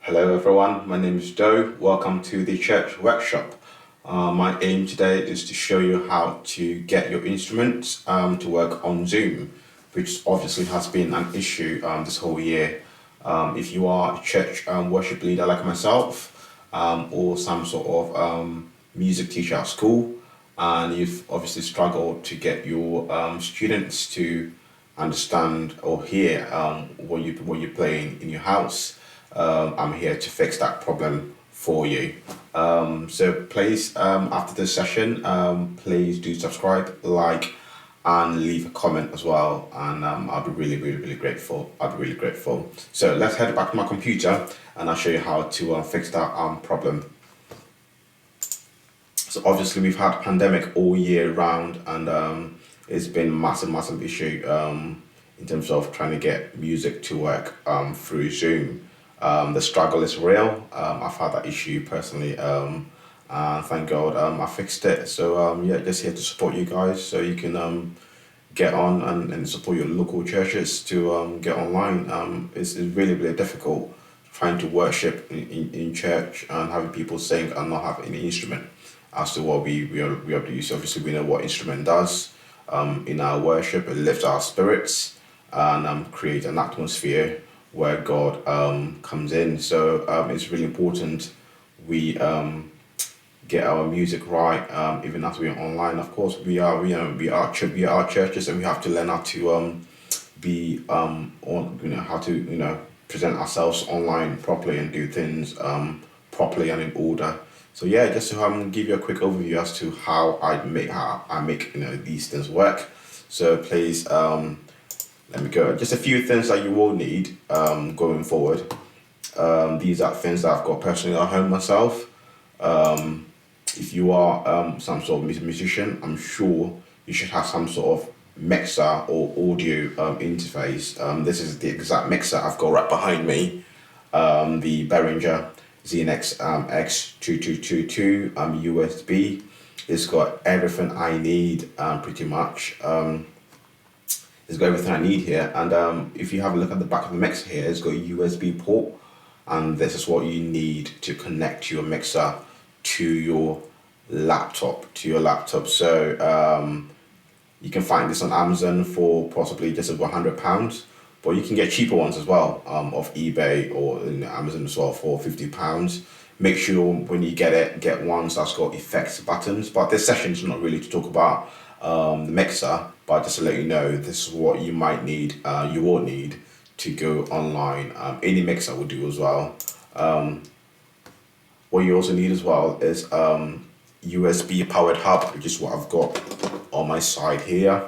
Hello everyone, my name is Joe. Welcome to the church workshop. My aim today is to show you how to get your instruments to work on Zoom, which obviously has been an issue this whole year. If you are a church worship leader like myself, or some sort of music teacher at school, and you've obviously struggled to get your students to understand or hear what you're playing in your house. I'm here to fix that problem for you. So please, after this session, please do subscribe, like, and leave a comment as well. And I'll be really, really, really grateful. I'll be really grateful. So let's head back to my computer, and I'll show you how to fix that problem. So obviously we've had pandemic all year round, and it's been massive, massive issue in terms of trying to get music to work through Zoom. The struggle is real. I've had that issue personally, and thank God I fixed it. So yeah, just here to support you guys, so you can get on and support your local churches to get online. It's really, really difficult trying to worship in church and having people sing and not have any instrument as to what we have to use. Obviously, we know what instrument does in our worship. It lifts our spirits and create an atmosphere where God comes in. So it's really important we get our music right, even as we're online. Of course, we are churches, and we have to learn how to be on how to present ourselves online properly and do things properly and in order. So yeah, just to give you a quick overview as to how I make these things work. So please let me go. Just a few things that you will need going forward. These are things that I've got personally at home myself. If you are some sort of musician, I'm sure you should have some sort of mixer or audio interface. This is the exact mixer I've got right behind me. The Behringer ZNX X2222 USB. It's got everything I need pretty much. It's got everything I need here, and if you have a look at the back of the mixer here, it's got a USB port, and this is what you need to connect your mixer to your laptop. So you can find this on Amazon for possibly just over £100, but you can get cheaper ones as well off eBay or Amazon as well for £50. Make sure when you get ones that's got effects buttons. But this session is not really to talk about the mixer, but just to let you know, this is what you might need, you will need to go online. Any mixer will do as well. What you also need as well is USB powered hub, which is what I've got on my side here.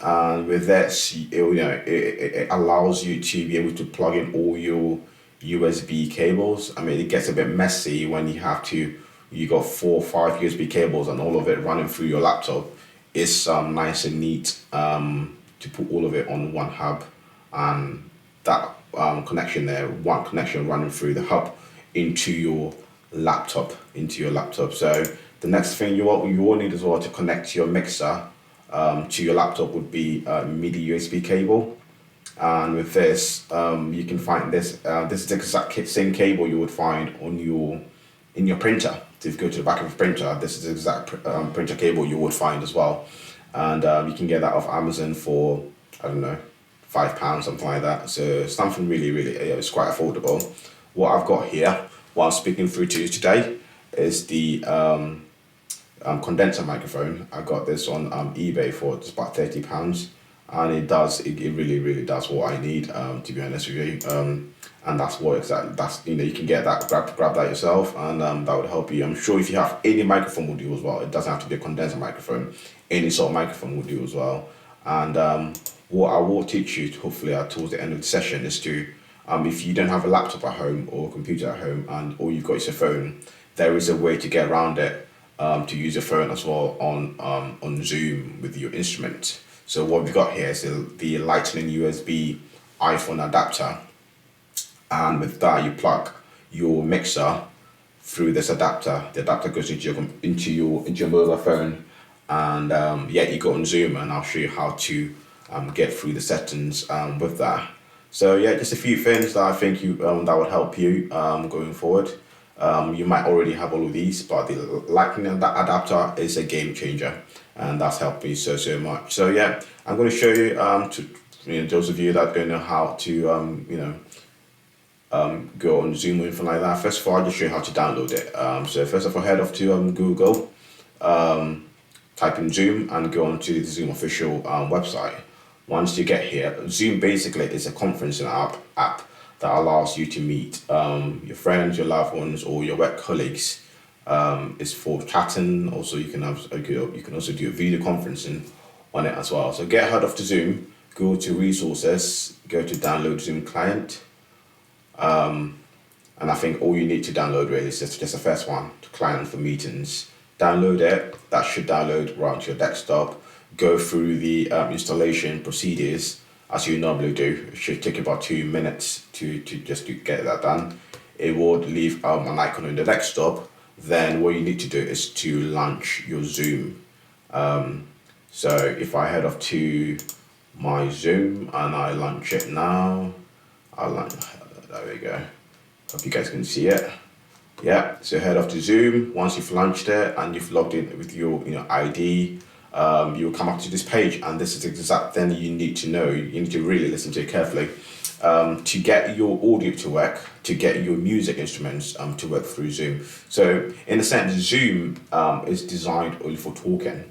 And with this, it allows you to be able to plug in all your USB cables. I mean, it gets a bit messy when you got 4 or 5 USB cables and all of it running through your laptop. It's nice and neat to put all of it on one hub, and that connection there, one connection running through the hub into your laptop. So the next thing you will need as well to connect your mixer to your laptop would be a MIDI USB cable. And with this, you can find this. This is the exact same cable you would find in your printer. So if you go to the back of a printer, this is the exact printer cable you would find as well. And you can get that off Amazon for, I don't know, £5, something like that. So something really, really, it's quite affordable. What I've got here, what I'm speaking through to you today, is the condenser microphone. I got this on eBay for just about £30, and it really, really does what I need, to be honest with you. And that's what exactly, you can get that, grab that yourself, and that would help you. I'm sure if you have any microphone will do as well. It doesn't have to be a condenser microphone. Any sort of microphone will do as well. And what I will teach you, hopefully towards the end of the session, is to, if you don't have a laptop at home or a computer at home, and all you've got is your phone, there is a way to get around it, to use your phone as well on Zoom with your instrument. So what we've got here is the Lightning USB iPhone adapter, and with that you plug your mixer through this adapter. The adapter goes into your mobile phone, and yeah, you go on Zoom, and I'll show you how to get through the settings with that. So yeah, just a few things that I think that would help you going forward. You might already have all of these, but the Lightning adapter is a game changer, and that's helped me so much. So yeah, I'm going to show you to those of you that don't know how to go on Zoom or anything like that. First of all, I'll just show you how to download it. So first of all, head off to Google, type in Zoom, and go onto the Zoom official website. Once you get here, Zoom basically is a conferencing app that allows you to meet your friends, your loved ones, or your work colleagues. It's for chatting. Also, you can also do a video conferencing on it as well. So head off to Zoom, go to resources, go to download Zoom client. And I think all you need to download really is just the first one, the client for meetings. Download it. That should download right onto your desktop. Go through the installation procedures as you normally do. It should take about 2 minutes to get that done. It would leave an icon on the desktop. Then what you need to do is to launch your Zoom. So if I head off to my Zoom and I launch it now, there we go. Hope you guys can see it. Yeah, so head off to Zoom. Once you've launched it and you've logged in with your ID, you'll come up to this page, and this is the exact thing you need to know. You need to really listen to it carefully. To get your audio to work, to get your music instruments to work through Zoom. So in a sense, Zoom is designed only for talking,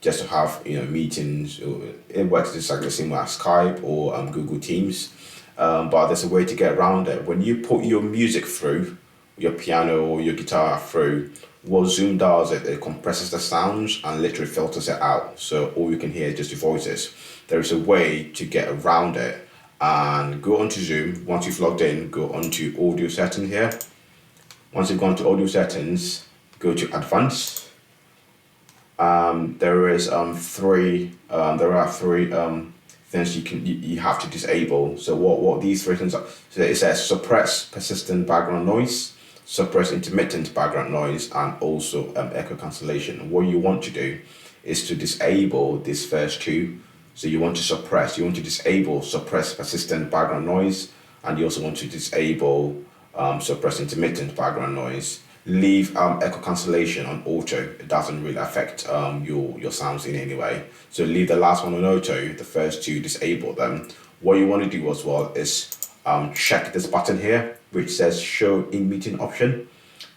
just to have meetings. It works just like the same as Skype or Google Teams. But there's a way to get around it. When you put your music through, your piano or your guitar through, what Zoom does, it compresses the sounds and literally filters it out. So all you can hear is just your voices. There is a way to get around it, and go onto Zoom. Once you've logged in, go onto audio settings here. Once you've gone to audio settings, go to advanced. There are three things you have to disable. So what these three things are? So it says suppress persistent background noise, suppress intermittent background noise, and also echo cancellation. What you want to do is to disable these first two. So you want to disable suppress persistent background noise, and you also want to disable suppress intermittent background noise. Leave echo cancellation on auto. It doesn't really affect your sounds in any way. So leave the last one on auto, the first two, disable them. What you want to do as well is check this button here, which says show in meeting option,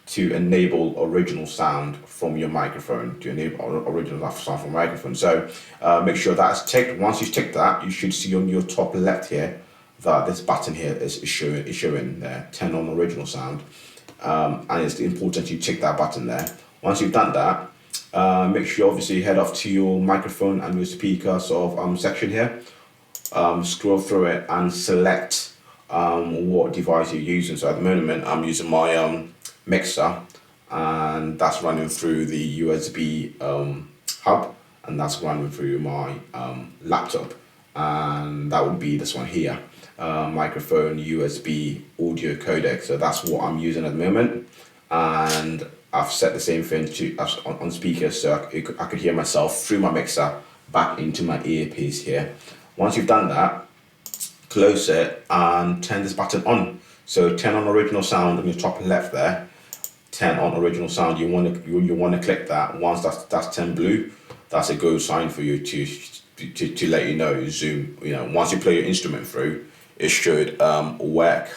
to enable original sound from your microphone, So make sure that's ticked. Once you've ticked that, you should see on your top left here that this button here is showing there, turn on original sound. And it's important you tick that button there. Once you've done that, make sure obviously you head off to your microphone and your speaker section here. Scroll through it and select what device you're using. So at the moment I'm using my mixer, and that's running through the USB hub, and that's running through my laptop, and that would be this one here. Microphone USB audio codec. So that's what I'm using at the moment, and I've set the same thing to on speaker, so I could hear myself through my mixer back into my earpiece here. Once you've done that, close it and turn this button on. So turn on original sound on your top left there. Turn on original sound. You want to click that. Once that's turned blue, that's a go sign for you to let you know Zoom. Once you play your instrument through, it should work.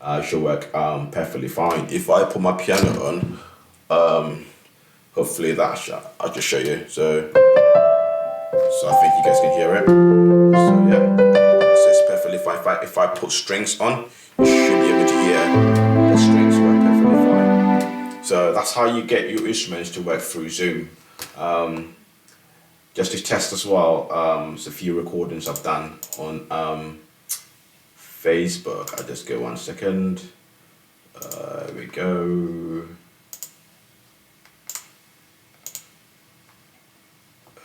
Perfectly fine. If I put my piano on, hopefully I'll just show you. So I think you guys can hear it. So yeah, so it's perfectly fine. If I put strings on, you should be able to hear the strings work perfectly fine. So that's how you get your instruments to work through Zoom. Just to test as well, there's a few recordings I've done on Facebook. I'll just go 1 second. There we go.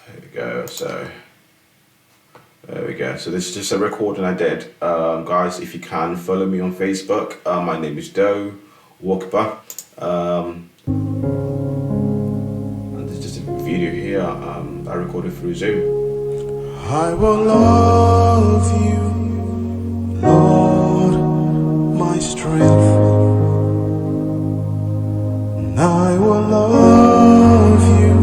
There we go. So there we go. So this is just a recording I did. Guys, if you can, follow me on Facebook. My name is Doe Walkba. And there's just a video here I recorded through Zoom. I will love you, Lord. my strength, and I will love you,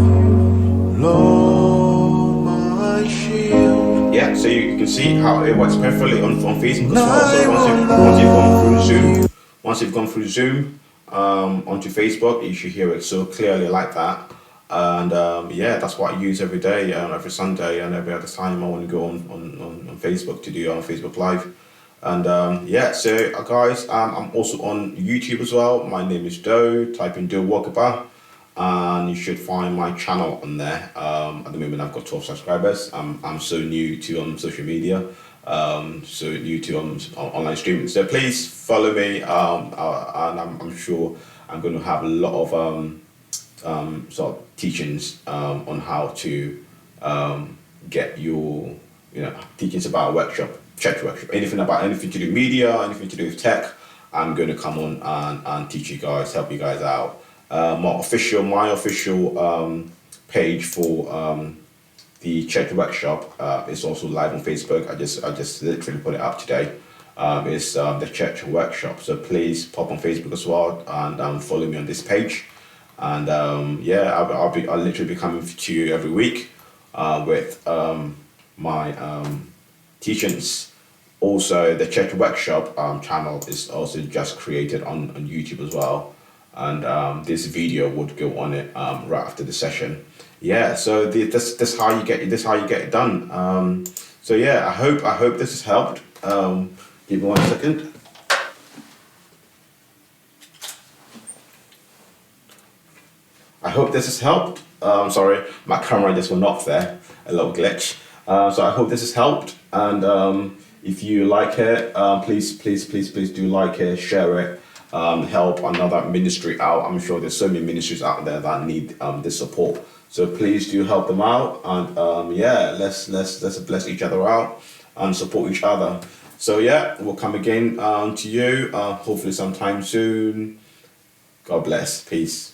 Lord, my shield. Yeah, so you can see how it works perfectly on Facebook as And well. I So will once you've gone through love Zoom, you. once you've gone through Zoom onto Facebook, you should hear it so clearly like that. And yeah, that's what I use every day, every Sunday, and every other time I want to go on Facebook to do Facebook Live. And yeah, so guys, I'm also on YouTube as well. My name is Doe. Type in Doe Walkabout, and you should find my channel on there. At the moment, I've got 12 subscribers. I'm so new to social media, so new to online streaming. So please follow me, and I'm sure I'm going to have a lot of sort of teachings on how to get your, teachings about workshop, church workshop, anything to do with media, anything to do with tech. I'm going to come on and teach you guys, help you guys out. My official page for the church workshop is also live on Facebook. I just literally put it up today. It's the church workshop. So please pop on Facebook as well and follow me on this page. And yeah, I'll literally be coming to you every week with my teachings. Also, the church workshop channel is also just created on YouTube as well, and this video would go on it right after the session. Yeah, so this how you get it done. So yeah, I hope this has helped. Give me 1 second. I hope this has helped. Sorry, my camera just went off there, a little glitch. So I hope this has helped, and if you like it, please do like it, share it, help another ministry out. I'm sure there's so many ministries out there that need this support. So please do help them out, and yeah, let's bless each other out and support each other. So yeah, we'll come again to you hopefully sometime soon. God bless. Peace.